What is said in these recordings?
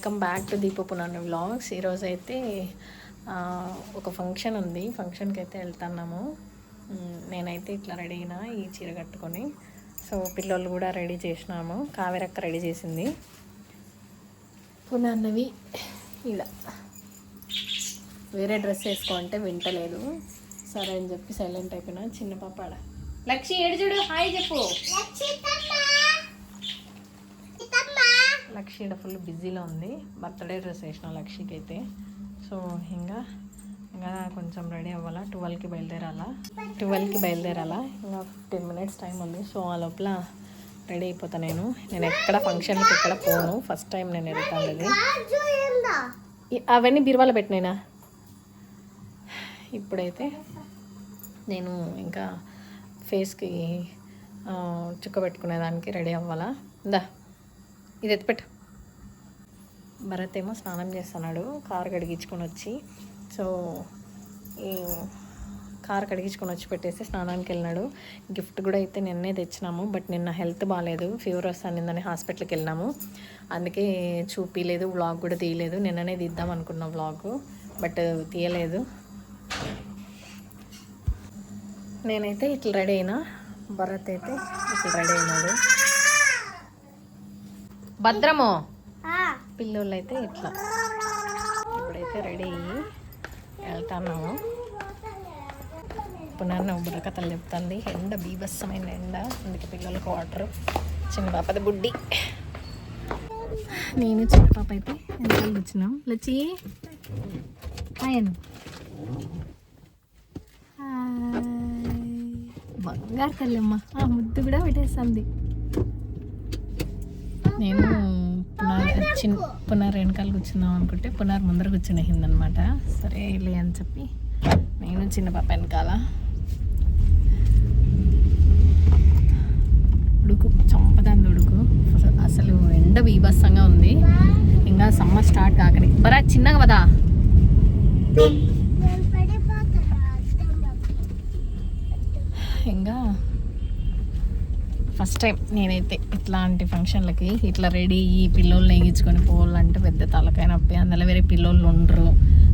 Welcome back to దీపపునాన్ని vlogs. ఈరోజు అయితే ఒక ఫంక్షన్ ఉంది, ఫంక్షన్కి అయితే వెళ్తున్నాము. నేనైతే ఇట్లా రెడీ అయినా ఈ చీర కట్టుకొని. సో పిల్లలు కూడా రెడీ చేసినాము, కావేరక్క రెడీ చేసింది. పునాన్నవి ఇలా వేరే డ్రెస్ వేసుకో అంటే వింటలేదు, సరే అని చెప్పి సైలెంట్ అయిపోయినా. చిన్న పాపాడ లక్షి ఏడు చూడు, హాయ్ చెప్పు. లక్షి ఫుల్ బిజీలో ఉంది, బర్త్డే డ్రెస్ వేసిన లక్షికి అయితే. సో ఇంకా కొంచెం రెడీ అవ్వాలా, 12కి బయలుదేరాలా. ఇంకా 10 minutes టైం ఉంది. సో ఆ లోపల రెడీ అయిపోతా. నేను ఎక్కడ ఫంక్షన్కి ఎక్కడ పోను, ఫస్ట్ టైం నేను వెళ్తాను. అవన్నీ బీరువాలో పెట్టినాయినా. ఇప్పుడైతే నేను ఇంకా ఫేస్కి చుక్క పెట్టుకునేదానికి రెడీ అవ్వాలా. ఇందా ఇది ఎత్తిపెట్టు. భరత్ ఏమో స్నానం చేస్తున్నాడు, కారు కడిగించుకొని వచ్చి. సో ఈ కారు కడిగించుకొని వచ్చి పెట్టేసి స్నానానికి వెళ్ళినాడు. గిఫ్ట్ కూడా అయితే నిన్నే తెచ్చినాము, బట్ నిన్న హెల్త్ బాగాలేదు, ఫీవర్ వస్తుందని హాస్పిటల్కి వెళ్ళినాము. అందుకే చూపించలేదు, వ్లాగ్ కూడా తీయలేదు. నిన్ననే తీద్దాం అనుకున్న వ్లాగ్, బట్ తీయలేదు. నేనైతే ఇట్లా రెడీ అయినా, భరత్ అయితే ఇట్లా రెడీ అయినాడు. భద్రము పిల్లోళ్ళు అయితే ఇట్లా ఇప్పుడైతే రెడీ అయ్యి వెళ్తున్నాము. పునర్న బుర్రకథలు చెప్తుంది. ఎండ బీభత్సమైన ఎండ, అందుకే పిల్లలకు వాటర్. చిన్న పాపది బుడ్డి, నేను చిన్న పాప అయితే వెనకాల కూర్చున్నాం. లచ్చి ఆయను బంగారు తల్లమ్మ, ముద్దు కూడా పెట్టేస్తుంది. నేను పునర్ వెనకాల కూర్చుందాం అనుకుంటే పునర్ ముందర కూర్చునేసిందనమాట. సరే వెళ్ళి అని చెప్పి నేను చిన్న పాప వెనకాల. ఉడుకు చంపదాన్ని ఉడుకు, అసలు ఎండ బీభత్సంగా ఉంది. ఇంకా సమ్మర్ స్టార్ట్ కాకనే బరా చిన్నగా పదా. ఇంకా ఫస్ట్ టైం నేనైతే ఇట్లాంటి ఫంక్షన్లకి ఇట్లా రెడీ ఈ పిల్లోళ్ళు ఎగించుకొని పోవాలంటే పెద్ద తలకాయ నొప్పి. అందులో వేరే పిల్లోళ్ళు ఉండరు,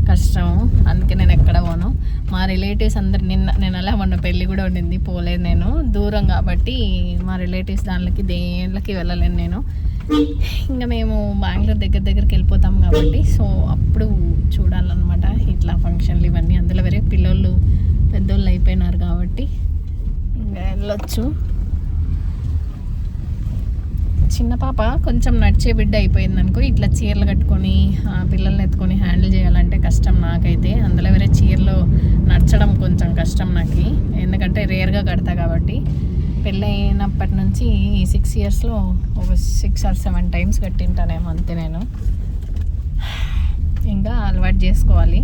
కష్టం. అందుకే నేను ఎక్కడ పోను. మా రిలేటివ్స్ అందరు నేను అలా మొన్న పెళ్ళి కూడా ఉండింది, పోలేదు. నేను దూరం కాబట్టి మా రిలేటివ్స్ దానికి దేనికి వెళ్ళలేను నేను. ఇంకా మేము బెంగళూరు దగ్గరికి వెళ్ళిపోతాం కాబట్టి సో అప్పుడు చూడాలన్నమాట ఇట్లా ఫంక్షన్లు ఇవన్నీ. అందులో వేరే పిల్లోళ్ళు పెద్దోళ్ళు అయిపోయినారు కాబట్టి ఇంకా వెళ్ళొచ్చు. చిన్న పాప కొంచెం నడిచే బిడ్డ అయిపోయింది అనుకో, ఇట్లా చీరలు కట్టుకొని పిల్లల్ని ఎత్తుకొని హ్యాండిల్ చేయాలంటే కష్టం నాకైతే. అందులో వేరే చీరలో నడచడం కొంచెం కష్టం నాకు, ఎందుకంటే రేర్గా కడతా కాబట్టి. పెళ్ళైనప్పటి నుంచి ఈ 6 yearsలో ఒక 6 or 7 times కట్టింటానేమో అంతే నేను. ఇంకా అలవాటు చేసుకోవాలి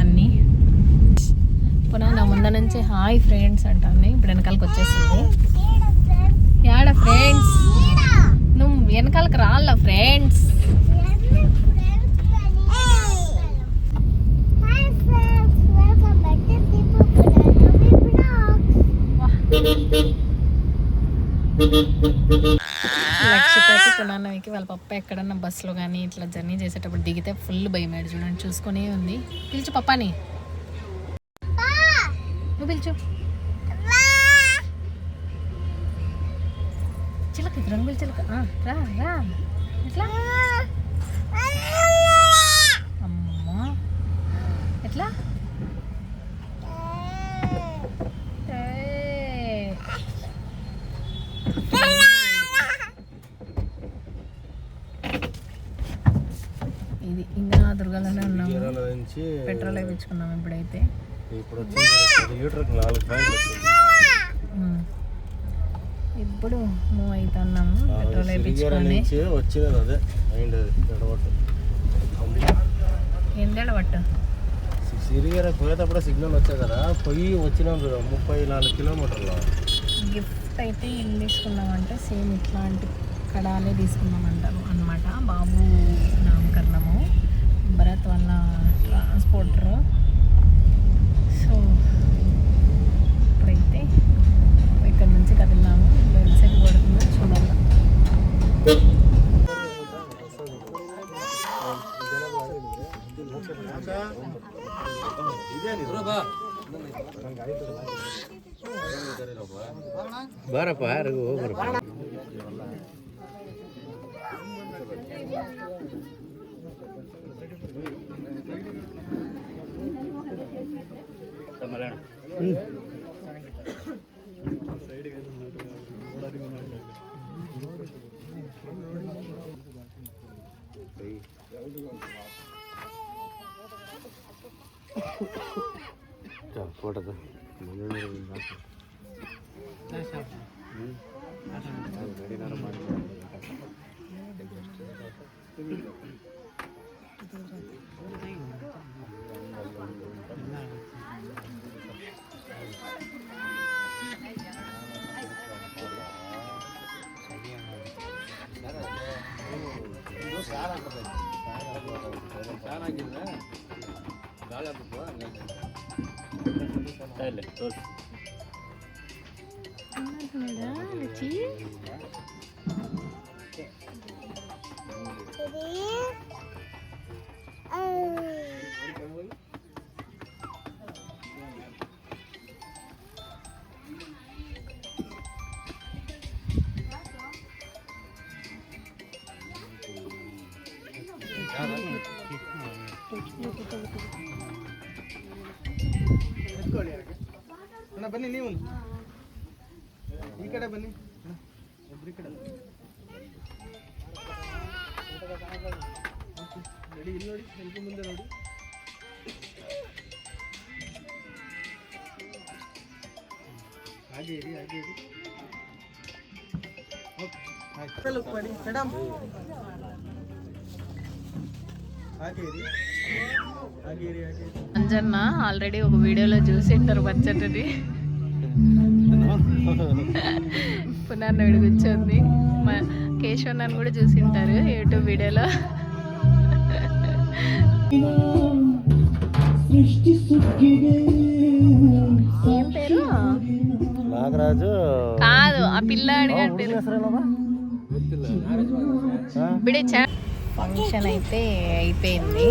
అన్నీ. పునః నా ముందు నుంచి హాయ్ ఫ్రెండ్స్ అంటాను. ఇప్పుడు వెనకాలకి వచ్చేసింది. యాడ ఫ్రెండ్స్, నువ్వు వెనకాలకి రాళ్ళ ఫ్రెండ్స్. లక్షపతి పునాన్నవికి వాళ్ళ పప్ప ఎక్కడన్నా బస్సులో కానీ ఇట్లా జర్నీ చేసేటప్పుడు దిగితే ఫుల్ భయం అయ్యాడు. చూడండి చూసుకునే ఉంది. పిలుచు పప్పాని, నువ్వు పిలుచు. చిలక రంగుల చిలక, రా రా. ఎట్లా అమ్మా, ఎట్లా ఇది ఇంకా దుర్గాలోనే ఉన్నాము. పెట్రోల్ వేయించుకున్నాం ఇప్పుడైతే. ఇప్పుడు మూవ్ అవుతున్నాము పెట్రోల్ వేయించుకొని. ఏందడబట్టు సిరిగర పోయేటప్పుడు సిగ్నల్ వచ్చా కదా, పోయి వచ్చినాం 34 kilometers. గిఫ్ట్ అయితే ఏం తీసుకున్నామంటే సేమ్ ఇట్లాంటి కడాలే తీసుకున్నామంటారు అనమాట. బాబు నామకరణము, భరత్ వాళ్ళ ట్రాన్స్పోర్టర్. సో ఇప్పుడైతే ఇక్కడ నుంచి కదిలినాము. ఎంతసేపు పడుతుందో చూడాలి. ಬಾರಪ್ಪ ಯಾರಿಗೂ ಹೋಗ್ಬರಪ್ಪ. ಫೋಟೋದ ಬನ್ನಿ, ನೀವು ಈ ಕಡೆ ಬನ್ನಿ, ಒಬ್ರು ಈ ಕಡೆ ರೆಡಿ. ಇಲ್ಲಿ ನೋಡಿ, ಸ್ವಲ್ಪ ಮುಂದೆ ನೋಡಿ. ಹಾಗೆ ಇರಿ, ಹಾಗೆ ಇರಿ. ಲುಕ್ ಮಾಡಿ ಮೇಡಮ್, ಹಾಗೆ ಇರಿ, ಹಾಗೆ ಇರಿ, ಹಾಗೆ ಇರಿ. అంజన్న ఆల్రెడీ ఒక వీడియోలో చూసింటారు బచ్చటిది. పునర్నవిడి కూర్చోంది. మా కేశవ్ నన్ను కూడా చూసింటారు యూట్యూబ్ వీడియోలో. ఏం పేరు? నాగరాజు కాదు, ఆ పిల్లాడి గారి పేరు. ఫంక్షన్ అయితే అయిపోయింది.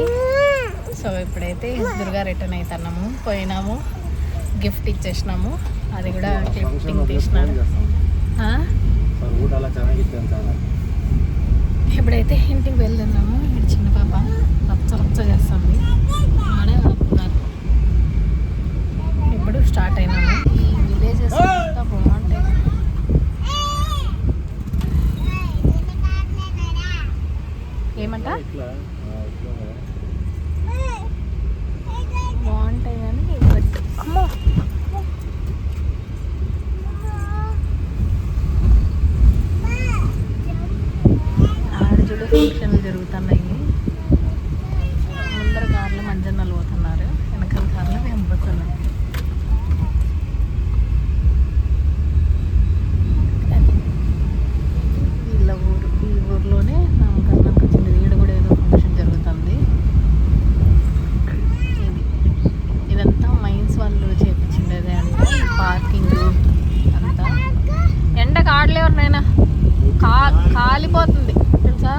సో ఇప్పుడైతే దుర్గా రిటర్న్ అవుతున్నాము. పోయినాము, గిఫ్ట్ ఇచ్చేసినాము. అది కూడా క్లిప్పింగ్ తీసినాను. ఇప్పుడైతే ఇంటికి వెళ్తున్నాము. ఇక్కడ చిన్న పాప రచ్చ రచ్చ చేస్తుంది. ఆడే ఆడుతున్నారు. ఇప్పుడు స్టార్ట్ అయినాము. ఈ విలేజెస్ అంతా బాగుంటాయి. ఏమంట బాగుంటాయి కానీ బట్ అమ్మో ఆడజుడు ఫంక్షన్లు జరుగుతున్నాయి. ముందర కార్లు మంజన్నలు పోతున్నారు, వెనకాల కార్లు మేము పోతున్నాం. వీళ్ళ ఊరు, ఈ ఊర్లోనే నామకరణకు వచ్చింది. ఈడ కూడా ఏదో ఫంక్షన్ జరుగుతుంది. ఇదంతా మైన్స్ వాళ్ళు చేపించిండేదే అంట. పార్కింగ్ అంతా ఎండకు ఆడలేరు నాయన, కాలిపోతుంది తెలుసా.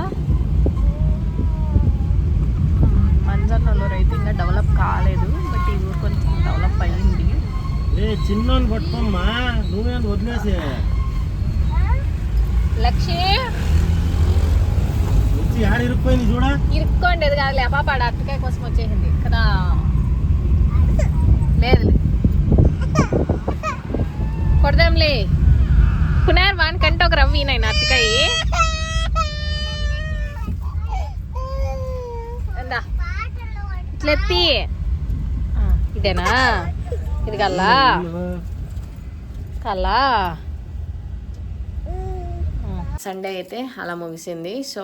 మంజన్నలో అయితే ఇంకా డెవలప్ కాలేదు, బట్ ఈ ఊరు కొంచెం డెవలప్ అయ్యింది. చిన్నోని పట్టుకోమ్మా, నువ్వేం వదిలేసే. లక్ష్మి ఆడ ఇరుక్కుపోయింది చూడ. ఇరుక్కోండేది కాదులే, పాప ఆడ అట్టకాయ కోసం వచ్చేసింది కదా. లేదు కొడదాంలే. పునర్ వానికంటే ఒక రవ్వి నైనా అట్టకాయ. ఎందా ఇట్లా ఎత్తి, ఇదేనా ఇది కల్లా కల్లా. సండే అయితే అలా ముగిసింది. సో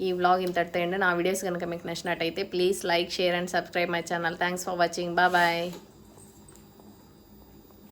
ఈ వ్లాగ్ ఇంతటితో అండి. నా వీడియోస్ కనుక మీకు నచ్చినట్టయితే please like, share and subscribe my channel. Thanks for watching. Bye.